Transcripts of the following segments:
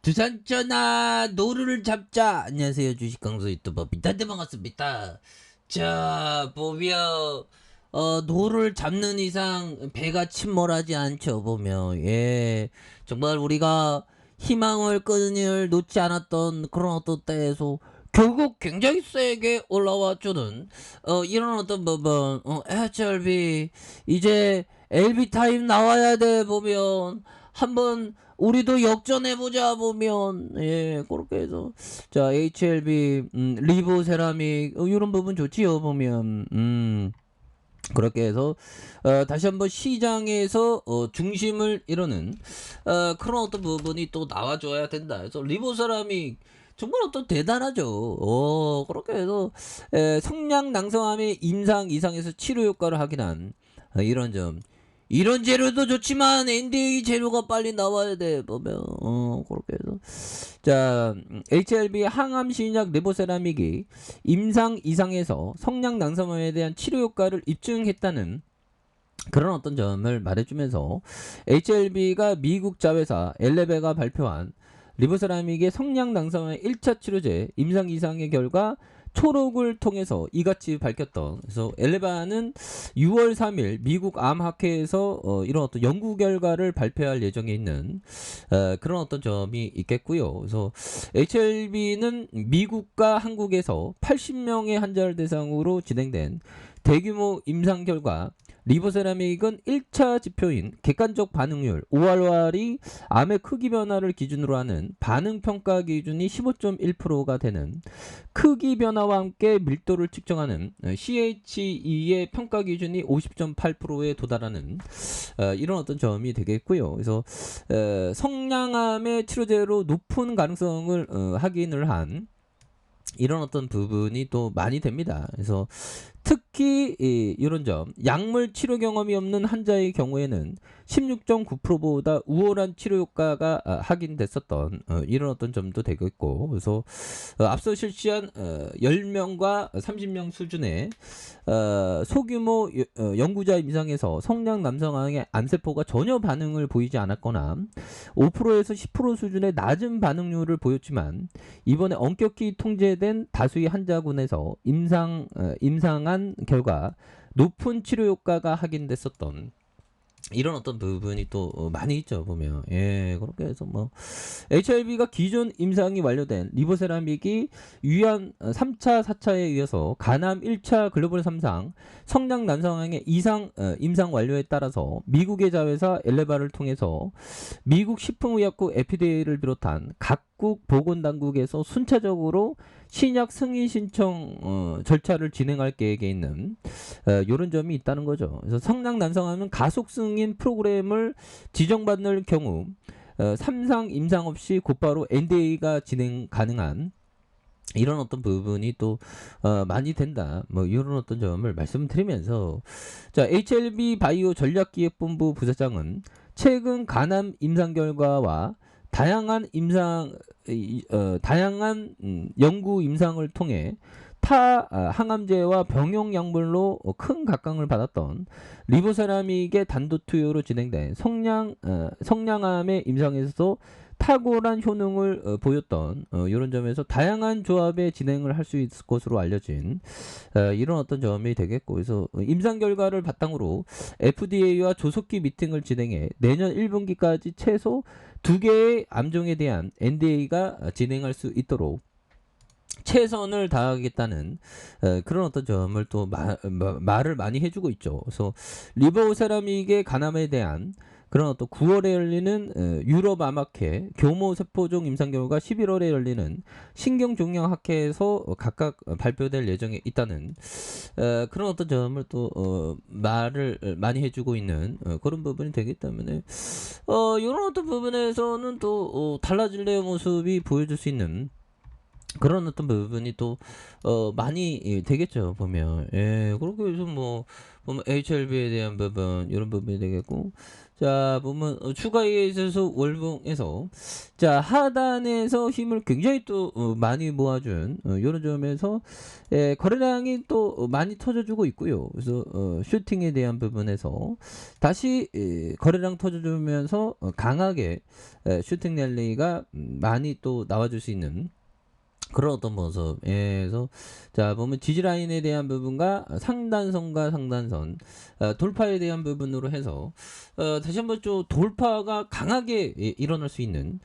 두산 전화 노루를 잡자. 안녕하세요, 주식 강소 유튜버 비탄대 반갑습니다. 자, 보면 노루를 잡는 이상 배가 침몰하지 않죠. 보면 정말 우리가 희망을 끈을 놓지 않았던 그런 어떤 때에서 결국 굉장히 세게 올라와주는 이런 어떤 부분. HRB 이제 LB 타임 나와야 돼. 보면 한번 우리도 역전해보자. 보면 그렇게 해서 자 HLB 리보 세라믹 이런 부분 좋지요. 보면 그렇게 해서 다시 한번 시장에서 중심을 이루는 그런 어떤 부분이 또 나와줘야 된다. 그래서 리보 세라믹 정말 어떤 대단하죠. 그렇게 해서 성량 낭성함의 임상 이상에서 치료 효과를 확인한 이런 점. 이런 재료도 좋지만 NDA 재료가 빨리 나와야 돼. 보면 그렇게 해서 자 HLB 항암 신약 레보세라믹이 임상 이상에서 성량 낭성함에 대한 치료 효과를 입증했다는 그런 어떤 점을 말해주면서 HLB가 미국 자회사 엘레베가 발표한 리보세라믹의 성량 낭성함의 1차 치료제 임상 이상의 결과 초록을 통해서 이같이 밝혔던. 그래서 엘레바는 6월 3일 미국 암학회에서 이런 어떤 연구 결과를 발표할 예정에 있는 그런 어떤 점이 있겠고요. 그래서 HLB는 미국과 한국에서 80명의 환자를 대상으로 진행된 대규모 임상 결과 리보세라믹은 1차 지표인 객관적 반응률 ORR이 암의 크기 변화를 기준으로 하는 반응 평가 기준이 15.1%가 되는 크기 변화와 함께 밀도를 측정하는 CHE의 평가 기준이 50.8%에 도달하는 이런 어떤 점이 되겠고요. 그래서 성량암의 치료제로 높은 가능성을 확인을 한 이런 어떤 부분이 또 많이 됩니다. 그래서 특히 이런 점, 약물 치료 경험이 없는 환자의 경우에는 16.9%보다 우월한 치료 효과가 확인됐었던 이런 어떤 점도 되고 있고. 그래서 앞서 실시한 10명과 30명 수준의 소규모 연구자 임상에서 성량 남성항의 암세포가 전혀 반응을 보이지 않았거나 5%에서 10% 수준의 낮은 반응률을 보였지만 이번에 엄격히 통제된 다수의 환자군에서 임상한 결과 높은 치료 효과가 확인됐었던 이런 어떤 부분이 또 많이 있죠. 보면 그렇게 해서 뭐 HIV가 기존 임상이 완료된 리보세라믹이 유한 3차 4차에 이어서 간암 1차 글로벌 3상 성장 난성항의 이상 임상 완료에 따라서 미국의 자회사 엘레바를 통해서 미국 식품의약국 FDA를 비롯한 각국 보건당국에서 순차적으로 신약 승인 신청 절차를 진행할 계획에 있는 이런 점이 있다는 거죠. 그래서 성장 난성하면 가속 승인 프로그램을 지정받을 경우 3상 임상 없이 곧바로 NDA가 진행 가능한 이런 어떤 부분이 또 많이 된다. 뭐 이런 어떤 점을 말씀드리면서 자 HLB 바이오 전략기획본부 부사장은 최근 간암 임상 결과와 다양한 연구 임상을 통해 타 항암제와 병용 약물로 큰 각광을 받았던 리보세라믹의 단도 투여로 진행된 성량암의 임상에서도 탁월한 효능을 보였던 이런 점에서 다양한 조합의 진행을 할 수 있을 것으로 알려진 이런 어떤 점이 되겠고, 그래서 임상 결과를 바탕으로 FDA와 조속히 미팅을 진행해 내년 1분기까지 최소 2개의 암종에 대한 NDA가 진행할 수 있도록 최선을 다하겠다는 그런 어떤 점을 또 말을 많이 해주고 있죠. 그래서 리보세라믹의 간암에 대한 그런 어떤 9월에 열리는 유럽 암학회 교모 세포종 임상 결과 11월에 열리는 신경종양학회에서 각각 발표될 예정에 있다는 그런 어떤 점을 또 말을 많이 해주고 있는 그런 부분이 되기 때문에 이런 어떤 부분에서는 또 달라질 내 모습이 보여줄 수 있는 그런 어떤 부분이 또 많이 되겠죠 보면. 예, 그렇게 해서 뭐 보면 HLB에 대한 부분 이런 부분이 되겠고, 자 보면 추가에 있어서 월봉에서 자 하단에서 힘을 굉장히 또 많이 모아준 이런 점에서 거래량이 또 많이 터져주고 있고요. 그래서 슈팅에 대한 부분에서 다시 거래량 터져주면서 강하게 슈팅 랠리가 많이 또 나와줄 수 있는 그런 어떤 모습. 예, 그래서 자 보면 지지라인에 대한 부분과 상단선과 상단선 돌파에 대한 부분으로 해서 다시 한번 좀 돌파가 강하게 일어날 수 있는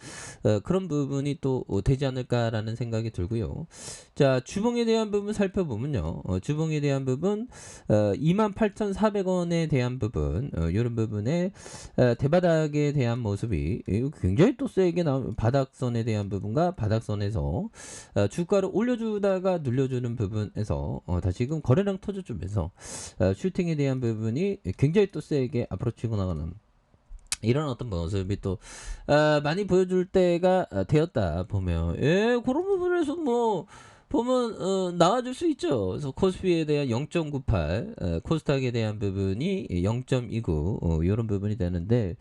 그런 부분이 또 되지 않을까라는 생각이 들고요. 자 주봉에 대한 부분 살펴보면요, 주봉에 대한 부분 28,400원에 대한 부분 이런 부분에 대바닥에 대한 모습이 굉장히 또 세게 나온 바닥선에 대한 부분과 바닥선에서 주가를 올려주다가 눌려주는 부분에서 다시금 거래량 터져주면서 슈팅에 대한 부분이 굉장히 또 세게 앞으로 치고 나가는 이런 어떤 모습이 또 많이 보여줄 때가 되었다 보면, 예, 그런 부분에서 뭐 보면 나와줄 수 있죠. 그래서 코스피에 대한 0.98, 코스닥에 대한 부분이 0.29 이런 부분이 되는데,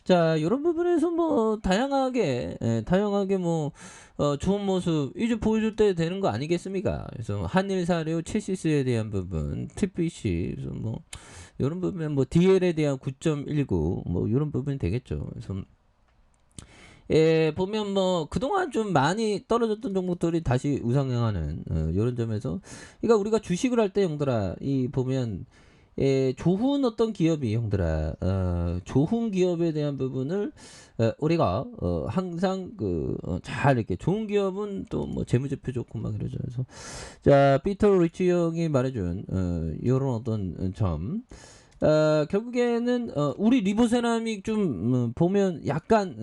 자 이런 부분에서 뭐 다양하게 뭐 좋은 모습 이제 보여줄 때 되는 거 아니겠습니까? 그래서 한일사료 체시스에 대한 부분, TPC, 그래서 뭐 이런 부분, 뭐 DL에 대한 9.19 뭐 이런 부분이 되겠죠. 그래서 보면 뭐 그동안 좀 많이 떨어졌던 종목들이 다시 우상향하는 이런 점에서, 그러니까 우리가 주식을 할 때 형들아 이 보면 좋은 어떤 기업이 형들아 좋은 기업에 대한 부분을 우리가 항상 잘 이렇게 좋은 기업은 또 뭐 재무제표 좋고 막 이러죠. 그래서 자 피터 리치 형이 말해준 이런 어떤 점, 결국에는 우리 리보세라믹 좀 보면 약간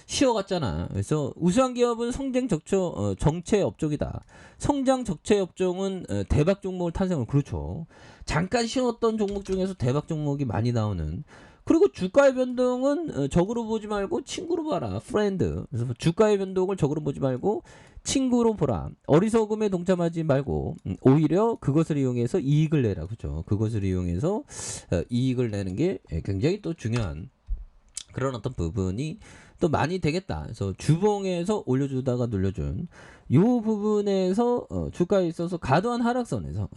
쉬어갔잖아. 그래서 우수한 기업은 성장 정체 업종이다. 성장 적체 업종은 대박 종목을 탄생을, 그렇죠. 잠깐 쉬었던 종목 중에서 대박 종목이 많이 나오는. 그리고 주가의 변동은 적으로 보지 말고 친구로 봐라. 프렌드. 그래서 주가의 변동을 적으로 보지 말고 친구로 보라. 어리석음에 동참하지 말고 오히려 그것을 이용해서 이익을 내라. 그죠? 그것을 이용해서 이익을 내는 게 굉장히 또 중요한 그런 어떤 부분이 또 많이 되겠다. 그래서 주봉에서 올려주다가 눌려준 요 부분에서 주가에 있어서 과도한 하락선에서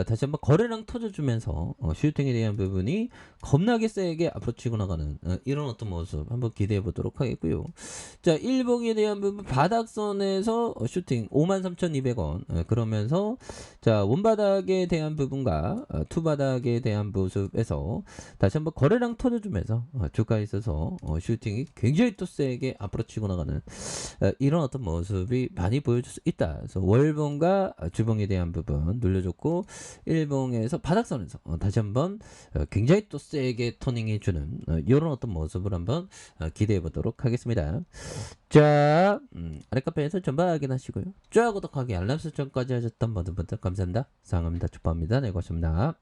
다시 한번 거래량 터져주면서 슈팅에 대한 부분이 겁나게 세게 앞으로 치고 나가는 이런 어떤 모습 한번 기대해 보도록 하겠고요. 자 일봉에 대한 부분 바닥선에서 슈팅 53,200원 그러면서 자 원바닥에 대한 부분과 투바닥에 대한 모습에서 다시 한번 거래량 터져주면서 주가에 있어서 슈팅이 굉장히 또 세게 앞으로 치고 나가는 이런 어떤 모습이 많이 보여줄 수 있다. 그래서 월봉과 주봉에 대한 부분 눌려줬고, 일봉에서 바닥선에서 다시 한번 굉장히 또 세게 토닝해주는 이런 어떤 모습을 한번 기대해 보도록 하겠습니다. 자 아랫카페에서 전반 확인하시고요. 좋아요, 구독하기, 알람 설정까지 하셨던 모든 분들 감사합니다. 사랑합니다. 축복합니다. 네, 고맙습니다.